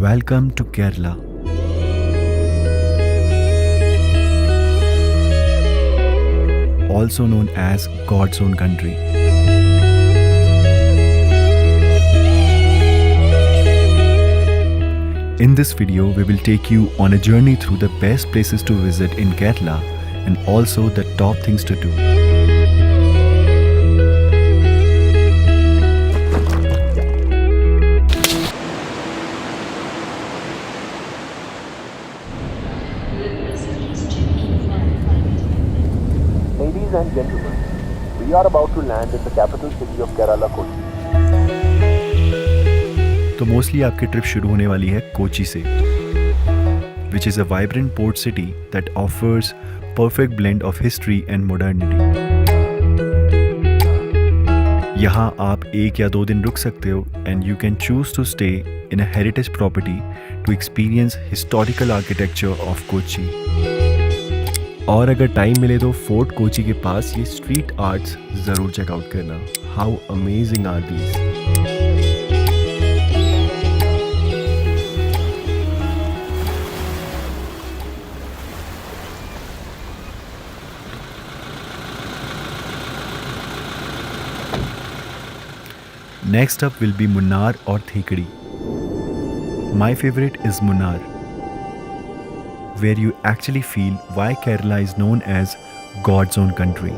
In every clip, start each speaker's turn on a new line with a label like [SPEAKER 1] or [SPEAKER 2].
[SPEAKER 1] Welcome to Kerala. Also known as God's own country. In this video, we will take you on a journey through the best places to visit in Kerala and also the top things to do.
[SPEAKER 2] Ladies and gentlemen, we are about to land in the capital city of Kerala, Kochi.
[SPEAKER 1] तो mostly आपकी trip शुरू होने वाली है कोची से, which is a vibrant port city that offers perfect blend of history and modernity. यहाँ आप 1 या 2 दिन रुक सकते हो and you can choose to stay in a heritage property to experience historical architecture of Kochi. और अगर टाइम मिले तो फोर्ट कोची के पास ये स्ट्रीट आर्ट्स ज़रूर चेकआउट करना. How amazing are these. Next up will be Munnar और Thekkady. My favourite is Munnar, where you actually feel why Kerala is known as God's own country.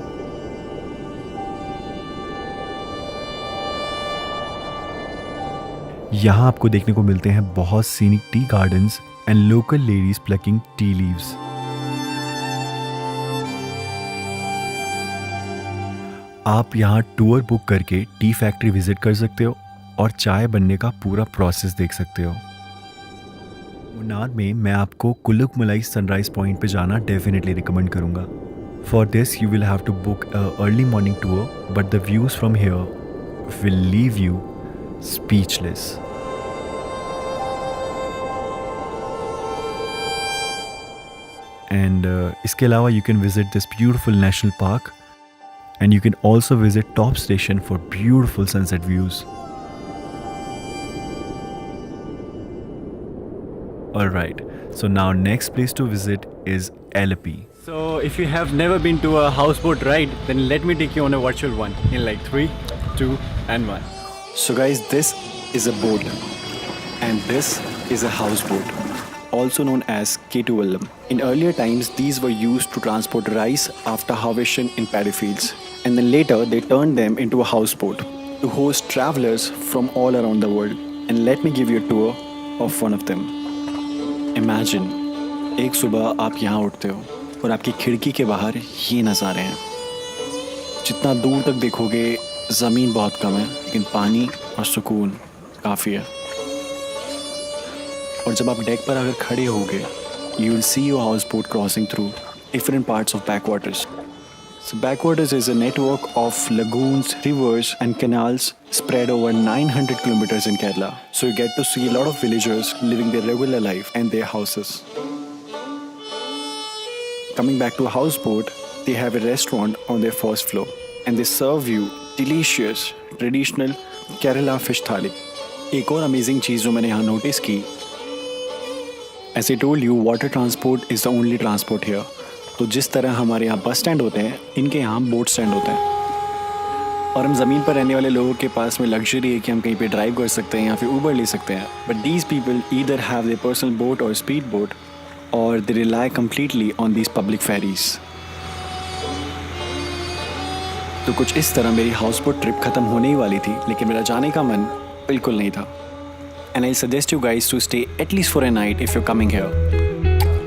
[SPEAKER 1] यहाँ आपको देखने को मिलते हैं बहुत scenic tea gardens and local ladies plucking tea leaves. आप यहाँ टूर बुक करके टी फैक्ट्री विजिट कर सकते हो और चाय बनने का पूरा प्रोसेस देख सकते हो. मुन्नार में मैं आपको कुल्लुक मलाई सनराइज पॉइंट पे जाना डेफिनेटली रिकमेंड करूँगा. For this you will have to book a early morning tour, but the views from here will leave you speechless. And इसके अलावा you can visit this beautiful national park and you can also visit top station for beautiful sunset views. Alright, so now next place to visit is Alleppey.
[SPEAKER 3] So if you have never been to a houseboat ride, then let me take you on a virtual one in like 3, 2 and 1.
[SPEAKER 4] So guys, this is a boat and this is a houseboat, also known as Ketuvallam. In earlier times, these were used to transport rice after harvesting in paddy fields, and then later they turned them into a houseboat to host travelers from all around the world. And let me give you a tour of one of them. Imagine, एक सुबह आप यहाँ उठते हो और आपकी खिड़की के बाहर ये नज़ारे हैं. जितना दूर तक देखोगे ज़मीन बहुत कम है, लेकिन पानी और सुकून काफ़ी है. और जब आप डेक पर अगर खड़े होगे, you will see your houseboat crossing through different parts of backwaters. So backwaters is a network of lagoons, rivers and canals spread over 900 kilometers in Kerala. So you get to see a lot of villagers living their regular life and their houses. Coming back to a houseboat, they have a restaurant on their first floor and they serve you delicious traditional Kerala fish thali. एक और amazing चीज़ जो मैंने यहाँ notice की, as I told you, water transport is the only transport here. तो जिस तरह हमारे यहाँ बस स्टैंड होते हैं, इनके यहाँ बोट स्टैंड होते हैं. और हम ज़मीन पर रहने वाले लोगों के पास में लग्जरी है कि हम कहीं पे ड्राइव कर सकते हैं या फिर ऊबर ले सकते हैं. But these people either have their personal boat और स्पीड बोट, और they rely completely on these public ferries. तो कुछ इस तरह मेरी हाउस बोट ट्रिप ख़त्म होने ही वाली थी, लेकिन मेरा जाने का मन बिल्कुल नहीं था. And I suggest you guys to stay at least for a night if you coming here.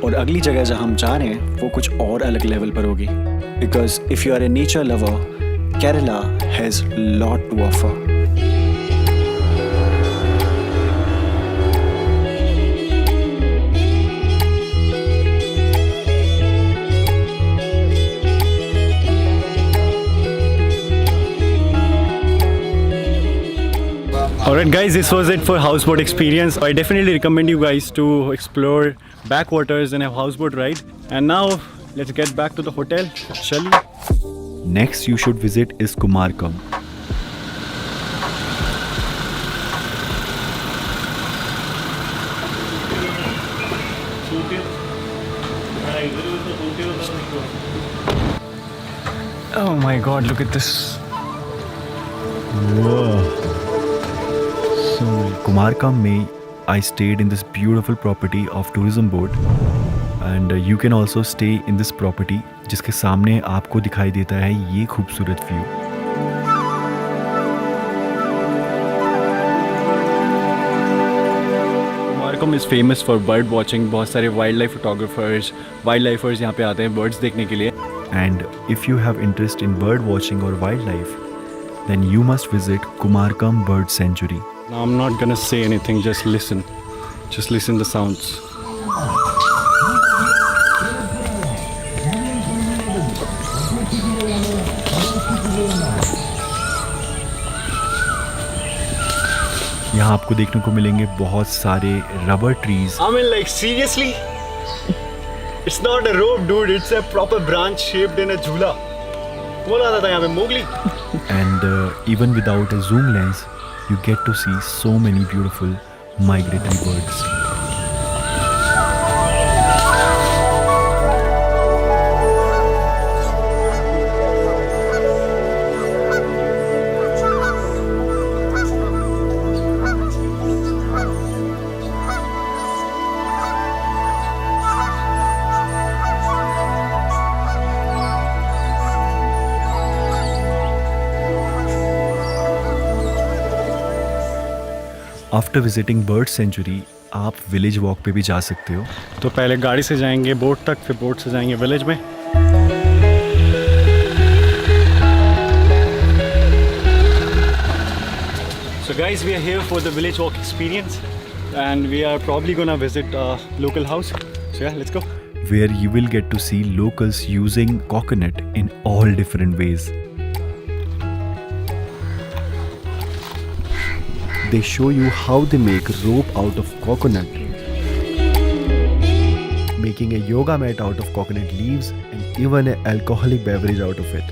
[SPEAKER 4] और अगली जगह जहाँ हम जा रहे हैं वो कुछ और अलग लेवल पर होगी, because if you are a nature lover, Kerala has lot to offer.
[SPEAKER 3] Alright guys, this was it for houseboat experience. I definitely recommend you guys to explore backwaters and a houseboat ride. And now let's get back to the hotel. Chali.
[SPEAKER 1] Next you should visit is Kumarkam.
[SPEAKER 3] Oh my god, look at this.
[SPEAKER 1] Kumarkam में I stayed in this beautiful property of tourism board, and you can also stay in this property जिसके सामने आपको दिखाई देता है ये खूबसूरत view.
[SPEAKER 3] Kumarkam is famous for bird watching. बहुत सारे wildlife photographers, wildlifers यहाँ पे आते हैं birds देखने के लिए.
[SPEAKER 1] And if you have interest in bird watching or wildlife, then you must visit Kumarkam Bird Sanctuary.
[SPEAKER 3] Now I'm not gonna say anything, just listen. Just listen the sounds.
[SPEAKER 1] यहाँ आपको देखने को मिलेंगे बहुत सारे rubber trees.
[SPEAKER 3] I mean, like, seriously? It's not a rope, dude. It's a proper branch shaped in a झूला. कौन आता था यहाँ पे? Mowgli?
[SPEAKER 1] And even without a zoom lens, you get to see so many beautiful migratory birds. After visiting bird sanctuary आप village walk पे भी जा सकते हो.
[SPEAKER 3] तो पहले गाड़ी से जाएंगे बोट तक, फिर बोट से जाएंगे विलेज में. So guys, we are here for the village walk experience, and we are probably gonna visit a local house. So yeah, let's go.
[SPEAKER 1] Where you will get to see locals using coconut in all different ways. They show you how they make rope out of coconut, making a yoga mat out of coconut leaves, and even an alcoholic beverage out of it.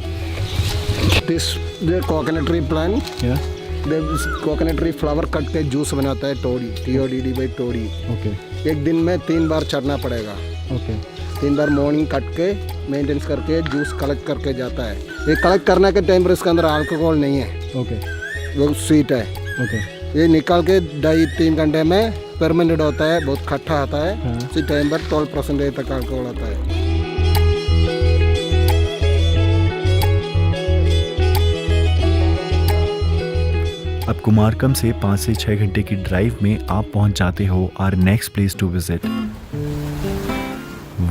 [SPEAKER 5] This the coconut tree plant.
[SPEAKER 1] Yeah.
[SPEAKER 5] The coconut tree flower cut के juice बनाता है Todi, TODD by Todi.
[SPEAKER 1] Okay.
[SPEAKER 5] एक दिन में 3 बार चढ़ना पड़ेगा.
[SPEAKER 1] Okay.
[SPEAKER 5] 3 बार morning cut के maintenance करके जूस कलेक्ट करके जाता है. ये कलेक्ट करने के टाइम पर इसके अंदर अल्कोहल नहीं है.
[SPEAKER 1] Okay.
[SPEAKER 5] वो स्वीट है.
[SPEAKER 1] Okay.
[SPEAKER 5] ये निकाल के 2-3 घंटे में परमानेंट होता है. बहुत खट्टा आता है. इसी टाइम पर 12% तक अल्कोहल आता है.
[SPEAKER 1] अब कुमारकम से 5 से 6 घंटे की ड्राइव में आप पहुंच जाते हो our next place to visit,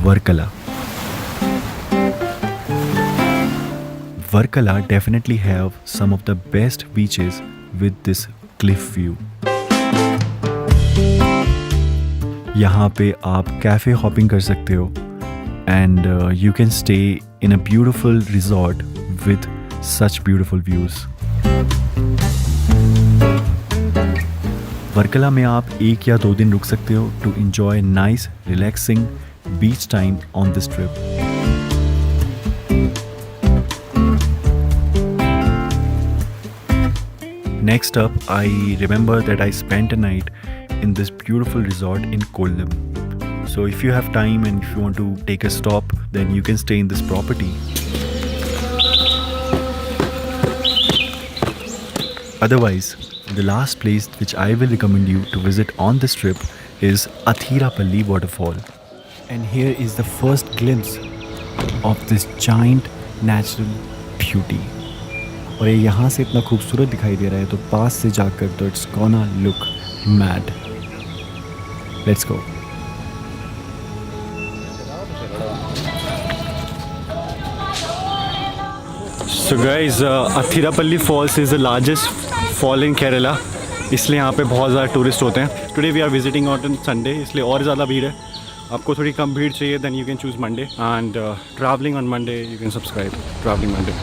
[SPEAKER 1] Varkala. Varkala definitely have some of the best beaches with this cliff view. यहाँ पे आप कैफे हॉपिंग कर सकते हो, and you can stay in a beautiful resort with such beautiful views. Varkala में आप 1 या 2 दिन रुक सकते हो to enjoy nice relaxing beach time on this trip. Next up, I remember that I spent a night in this beautiful resort in Kollam. So if you have time and if you want to take a stop, then you can stay in this property. Otherwise, the last place which I will recommend you to visit on this trip is Athirapalli waterfall. And here is the first glimpse of this giant natural beauty. और ये यहाँ से इतना खूबसूरत दिखाई दे रहा है, तो पास से जाकर तो it's gonna look mad. Let's go.
[SPEAKER 3] So guys, Athirapalli Falls is the largest fall in Kerala. इसलिए यहाँ पे बहुत ज़्यादा टूरिस्ट होते हैं. Today we are visiting on Sunday, इसलिए और ज़्यादा भीड़ है. आपको थोड़ी कम भीड़ चाहिए, then you can choose Monday. And traveling on Monday, you can subscribe Traveling Monday.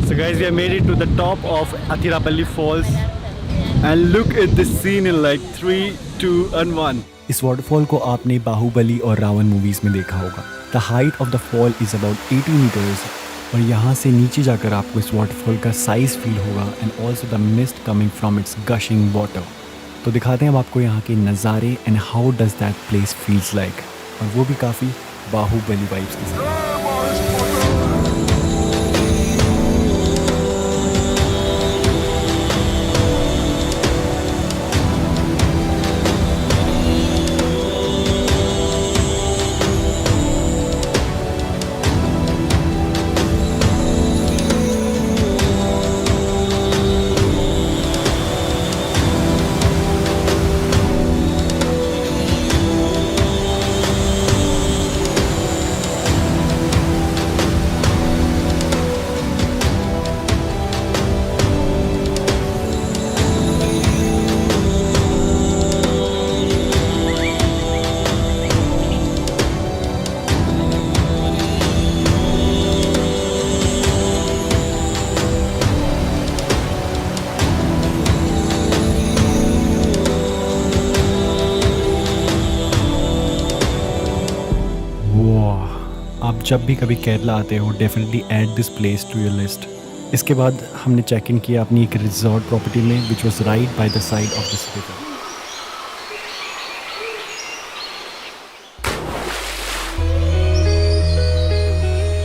[SPEAKER 3] So guys, we have made it to the top of Athirapalli Falls, and look at this scene in like 3, 2 and 1.
[SPEAKER 1] इस waterfall को आपने बाहुबली और Ravan movies में देखा होगा. The height of the fall is about 80 metres, और यहाँ से नीचे जाकर आपको इस वाटरफॉल का साइज फील होगा, and also the mist coming from its gushing water. तो दिखाते हैं अब आपको यहाँ के नज़ारे and how does that place feels like, और वो भी काफ़ी बाहुबली वाइब्स के साथ। आप जब भी कभी केरला आते हो definitely add this place to your list. इसके बाद हमने चेक इन किया अपनी एक रिजॉर्ट प्रॉपर्टी में which was right by the side of this river.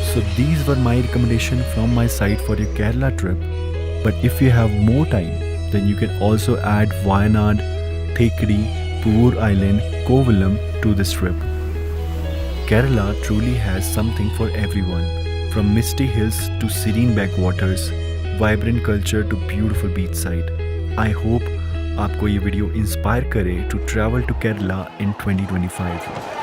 [SPEAKER 1] So these were my recommendation from my side for your Kerala trip. But if you have more time, then you can also add Wayanad, Thekri, Pur Island, Kovalam to this trip. Kerala truly has something for everyone, from misty hills to serene backwaters, vibrant culture to beautiful beachside. I hope आपको ये video inspire करे to travel to Kerala in 2025.